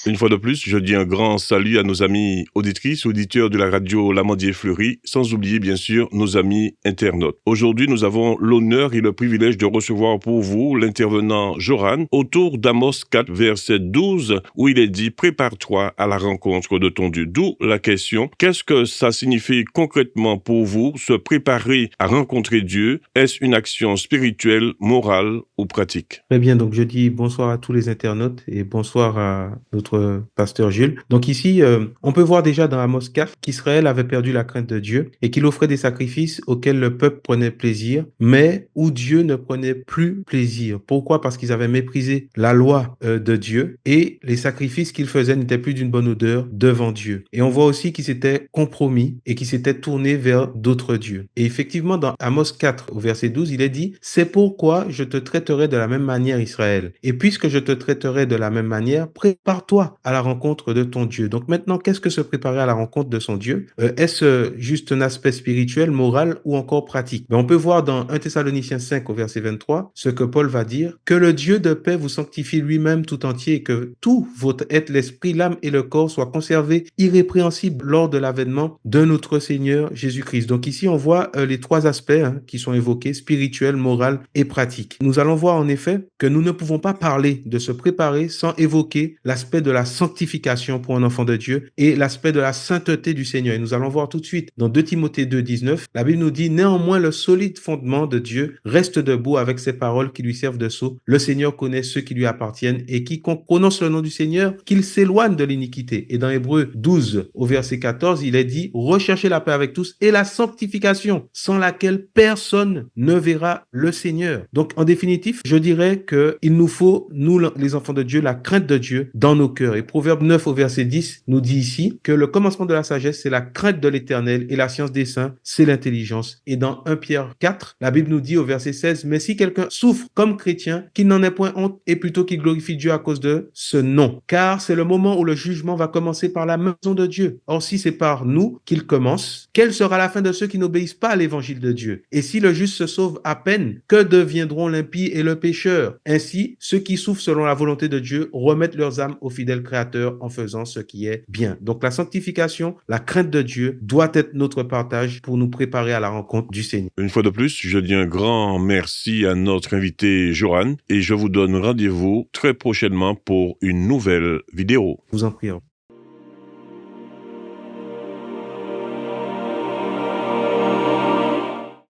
Une fois de plus, je dis un grand salut à nos amis auditrices, auditeurs de la radio Lamandier-Fleury, sans oublier bien sûr nos amis internautes. Aujourd'hui, nous avons l'honneur et le privilège de recevoir pour vous l'intervenant Joran autour d'Amos 4, verset 12, où il est dit « Prépare-toi à la rencontre de ton Dieu ». D'où la question, qu'est-ce que ça signifie concrètement pour vous, se préparer à rencontrer Dieu? Est-ce une action spirituelle, morale ou pratique? Très bien, donc je dis bonsoir à tous les internautes et bonsoir à notre pasteur Jules. Donc ici, on peut voir déjà dans Amos 4 qu'Israël avait perdu la crainte de Dieu et qu'il offrait des sacrifices auxquels le peuple prenait plaisir, mais où Dieu ne prenait plus plaisir. Pourquoi? Parce qu'ils avaient méprisé la loi de Dieu et les sacrifices qu'ils faisaient n'étaient plus d'une bonne odeur devant Dieu. Et on voit aussi qu'ils s'étaient compromis et qu'ils s'étaient tournés vers d'autres dieux. Et effectivement, dans Amos 4, au verset 12, il est dit « C'est pourquoi je te traiterai de la même manière, Israël. Et puisque je te traiterai de la même manière, prépare-toi à la rencontre de ton Dieu. » Donc maintenant, qu'est-ce que se préparer à la rencontre de son Dieu? Est-ce juste un aspect spirituel, moral ou encore pratique? On peut voir dans 1 Thessaloniciens 5 au verset 23 ce que Paul va dire, que le Dieu de paix vous sanctifie lui-même tout entier et que tout votre être, l'esprit, l'âme et le corps soient conservés irrépréhensibles lors de l'avènement de notre Seigneur Jésus-Christ. Donc ici, on voit les trois aspects qui sont évoqués, spirituel, moral et pratique. Nous allons voir en effet que nous ne pouvons pas parler de se préparer sans évoquer l'aspect de la sanctification pour un enfant de Dieu et l'aspect de la sainteté du Seigneur. Et nous allons voir tout de suite dans 2 Timothée 2, 19, la Bible nous dit « Néanmoins, le solide fondement de Dieu reste debout avec ses paroles qui lui servent de sceau. Le Seigneur connaît ceux qui lui appartiennent et quiconque prononce le nom du Seigneur, qu'il s'éloigne de l'iniquité. » Et dans Hébreux 12, au verset 14, il est dit « Recherchez la paix avec tous et la sanctification, sans laquelle personne ne verra le Seigneur. » Donc, en définitive, je dirais qu'il nous faut, nous les enfants de Dieu, la crainte de Dieu dans nos cœurs. Et Proverbe 9 au verset 10 nous dit ici que le commencement de la sagesse, c'est la crainte de l'Éternel et la science des saints, c'est l'intelligence. Et dans 1 Pierre 4, la Bible nous dit au verset 16, « Mais si quelqu'un souffre comme chrétien, qu'il n'en ait point honte et plutôt qu'il glorifie Dieu à cause de ce nom. Car c'est le moment où le jugement va commencer par la maison de Dieu. Or, si c'est par nous qu'il commence, quelle sera la fin de ceux qui n'obéissent pas à l'évangile de Dieu? Et si le juste se sauve à peine, que deviendront l'impie et le pécheur? Ainsi, ceux qui souffrent selon la volonté de Dieu remettent leurs âmes au fidèle Créateur en faisant ce qui est bien. » Donc la sanctification, la crainte de Dieu doit être notre partage pour nous préparer à la rencontre du Seigneur. Une fois de plus, je dis un grand merci à notre invité Joran et je vous donne rendez-vous très prochainement pour une nouvelle vidéo. Vous en prions.